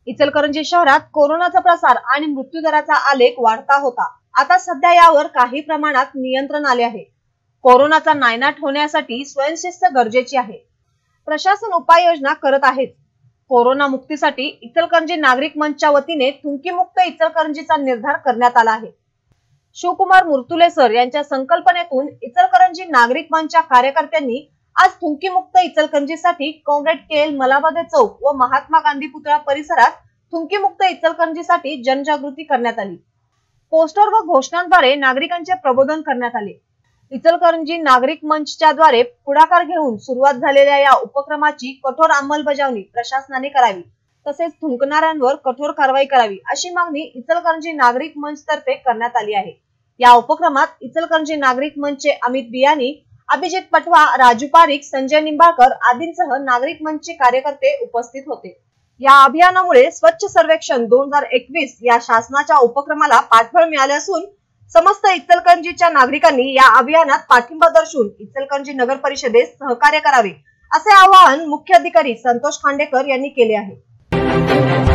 इचलकरंजी शहरात कोरोनाचा प्रसार आणि मृत्यूदराचा आलेख वाढता होता। आता सध्या यावर काही प्रमाणात नियंत्रण आले आहे। कोरोनाचा नायनाट होण्यासाठी स्वयंशिस्त गरजेची आहे। प्रशासन उपाययोजना करत आहे। कोरोना मुक्तीसाठी इचलकरंजी नागरिक मंचच्या वतीने थुंकीमुक्त इचलकरंजीचा निर्धार करण्यात आला आहे। शिवकुमार मुर्तुले सर यांच्या संकल्पनेतून इचलकरंजी नागरिक मंचच्या कार्यकर्त्यांनी आज थुंकीमुक्त इचलकरंजीसाठी कॉम्रेड के.एल. मलाबादे चौक व महात्मा गांधी पुतळा परिसरात थुंकीमुक्त इचलकरंजीसाठी जनजागृती करण्यात आली। पोस्टर व घोषणांद्वारे नागरिकांचे प्रबोधन करण्यात आले। इचलकरंजी नागरिक मंचच्या द्वारे पुढाकार घेऊन सुरुवात झालेल्या या उपक्रमाची कठोर अंमलबजावणी प्रशासनाने करावी, तसेच थुंकणाऱ्यांवर कठोर कारवाई करावी अशी मागणी इचलकरंजी नागरिक मंच तर्फे करण्यात आली आहे। या उपक्रमात इचलकरंजी नागरिक मंचचे अमित बियानी, अभिजित पटवा, राजू पारिक, संजय निंबाळकर आदींसह नागरिक मंचचे कार्यकर्ते उपस्थित होते। या अभियानामुळे स्वच्छ सर्वेक्षण 2021 या शासनाच्या उपक्रमाला पाठबळ मिळाले असून समस्त इचलकरंजीच्या नागरिकांनी या अभियानात पाठिंबा दर्शवून इचलकरंजी नगर परिषदेस सहकार्य करावे असे आवाहन मुख्य अधिकारी संतोष खांडेकर यांनी केले आहे।